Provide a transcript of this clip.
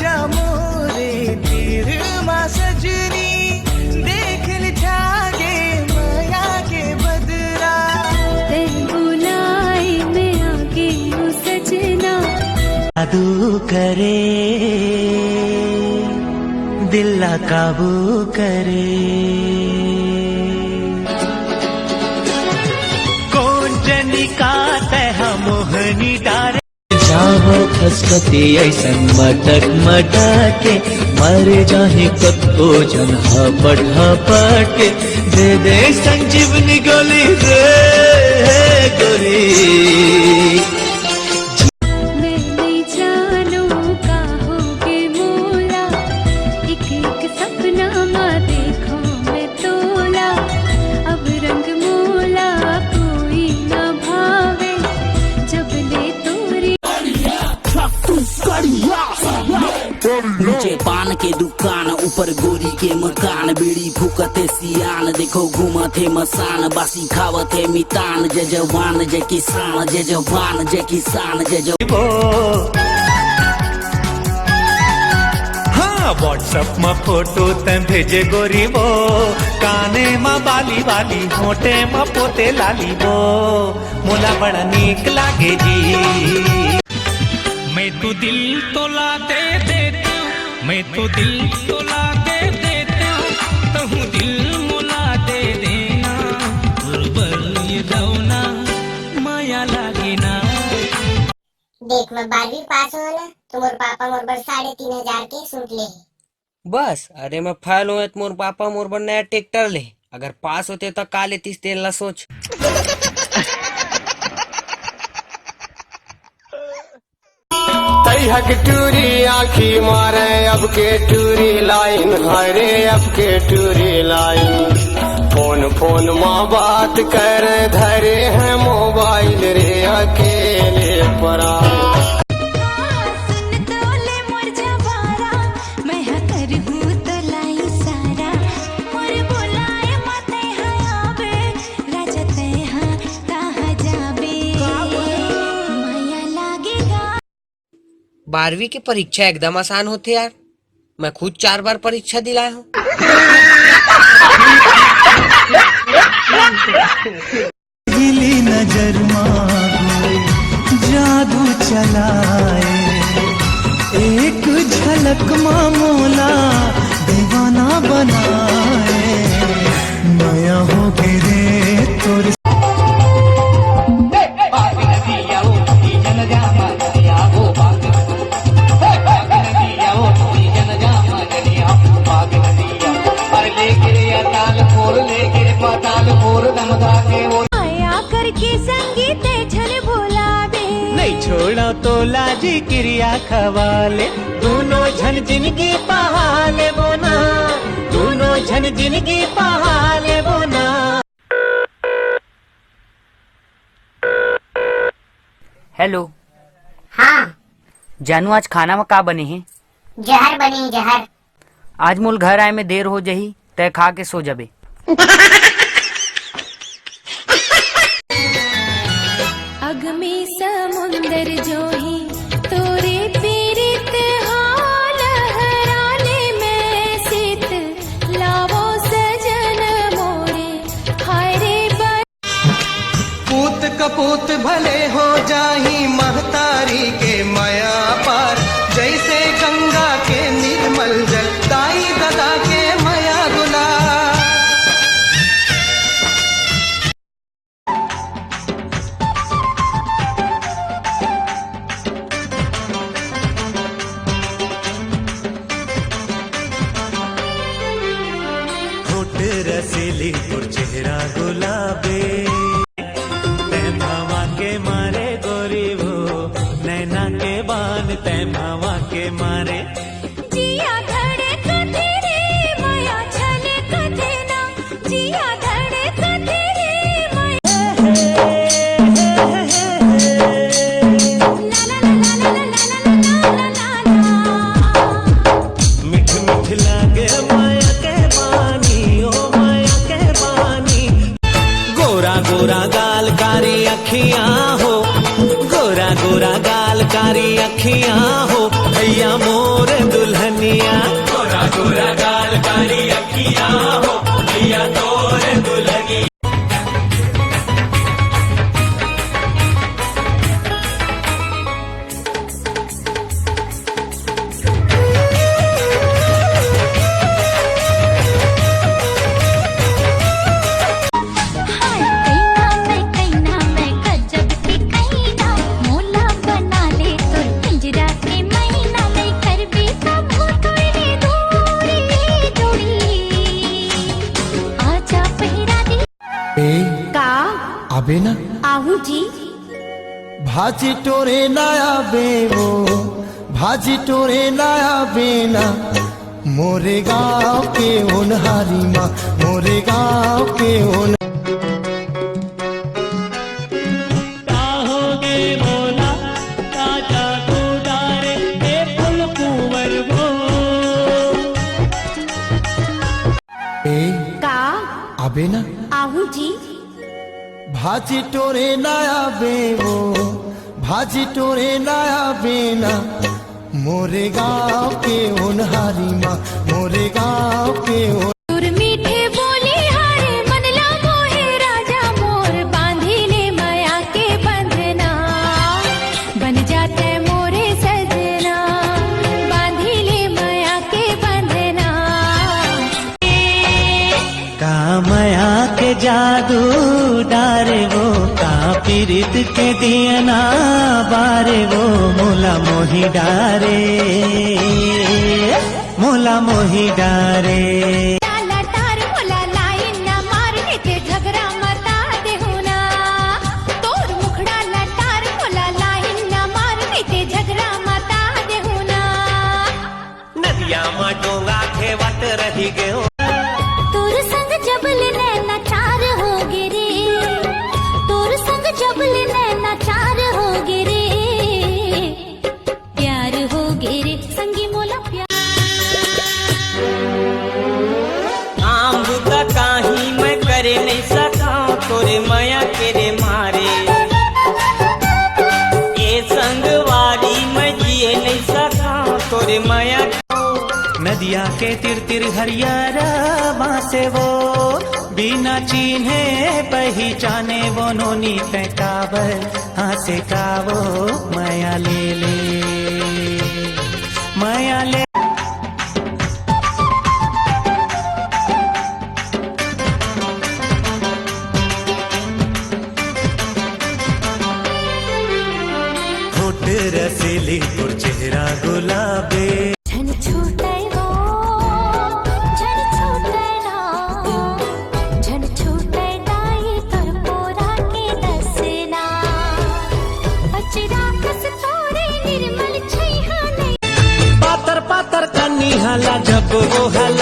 जा मोरे तीर मा सजनी देख जागे माया के बदरा ते बुलाई मैं आगे हूँ सजना जादू करे दिल काबू करे कौन जनी का तह मोहनी डारे जावो खसकती ऐसन मटक मटके मर जाहे कतो जन हपट के दे संजीवनी गोली रे गोरी मैं नहीं जानू का होगे मोला एक एक सपना मा देखो मैं तोला अब रंग मोला कोई ना भावे जब ले तोरी नीचे पान के दुकान ऊपर गोरी के मकान बीड़ी फूकते सियान देखो घूमते मसान बासी खावते मितान जय जवान जय किसान जय जवान जय किसान जय जवान हाँ व्हाट्सएप में फोटो तम भेजे गोरी वो काने में बाली बाली होटे में पोते लाली वो मोला बड़ा नीक लागे जी मैं तो दिल तोला दे देता हूँ मैं तो दिल तोला दे देता हूँ तहु दिल मोला दे देना बल ये दौना माया लागे ना देख मैं 12वीं पास हुआ ना तो मोर पापा मोर बर 3,500 के सूट ले बस अरे मैं फेल हुए तो मोर पापा मोर बर नया ट्रैक्टर ले अगर पास होते तो का लेतीस तेल ला सोच हक टूरी आखी मारे अब के टूरी लाइन हरे अब के टूरी लाइन फोन माँ बात कर धरे हैं मोबाइल रे अकेले परा बारहवीं की परीक्षा एकदम आसान होते यार मैं खुद 4 बार परीक्षा दिलाया हूँ गिली नजर मांगो जादू चलाए एक झलक मामोला दीवाना बनाए नया हो के रे तोर आया करके संगीत छल बोला दे नहीं छोड़ा तो लाजी क्रिया खवाले दोनों झन जिंदगी पहाले बोना दोनों झन जिंदगी पहाले बोना। हेलो हाँ जानू आज खाना में का बने हैं? जहर बनी जहर आज मोल घर आए में देर हो जही तय खा के सो जबे। अग में समुंदर जो ही तोरे पीरित हाल हराने में सित लावो सजन मोरे हायरे पूत कपूत भले हो जाही महतारी के माया पार जैसे गंगा के निर्मल जल दाई दादा के माया गुला होठ रसीली और चेहरा गुलाबी तैमावा के मारे गोरी वो नैना के बान तैमावा के मारे जिया धड़े कथे रे माया छले कथे ना जिया धड़े कथे रे माया ला ला ला ला ला ला ला ला मिठ मिठ लागे माया के बानी ओ माया के बानी गोरा गोरा गाल कारी अखियां हो गोरा गोरा गाल कारी अखियां हो भैया मोर दुल्हनिया गोरा गोरा गाल कारी अखियां हो लिया तोर दुल्हनिया। हाय कैना मैं गजब की कैना मोला बना ले तो पिंजरा के मैना ले कर भी कबू थोड़ी दूरी दूरी आजा पहिरा दी का अबे ना आहू जी भाजी टोरे नया बेवो भाजी टोरे नया बेना मोरे गाँव के होनहारी माँ मोरे गाँव के होन काहोगे बोला ताजा गुदारे के फुल कुंवर वो का अबे ना आहू जी भाजी टोरे नया बेवो भाजी टोरे नया बेना मोरे गाँव के होनहारी माँ मोरे गाँव के होन तुर मीठे बोली हारे मनला मोहे राजा मोर बांधी ले माया के बंधना बन जाते मोरे सजना बांधी ले माया के बंधना कामया के जादू डारे वो का पीरित के दियना बारे वो मोला मोही डारे मोला मोही डारे। लाला तार मोला लाइन ना मारने ते झगड़ा मता देहुना तोर मुखड़ा लटार मोला लाइन ना मारने ते झगड़ा मता देहुना नदिया में डोंगा खेवत रही गयो तोर संग जबल नैना चार हो गिरे तोर संग जबल नैना चार हो गिरे प्यार हो गिरे संगी मोला प्यार काम बुता काही मैं करे नहीं सका तोरे माया तेरे मारे ये संगवारी मैं जिए नहीं सका तोरे माया। नदिया के तिर तिर हरियारा बासे वो बिना चिन्हे पहचाने वो नोनी पैकावर हासे कावो माया ले माया ले। होठ रसीली और चेहरा गुलाबी झन छूटे वो झन छूटे ना झन छूटे दाई तोर पोरा के दसना अचरा कस तोरे निर्मल छैहा नहीं पातर पातर कन्नी हाला जब वो हाला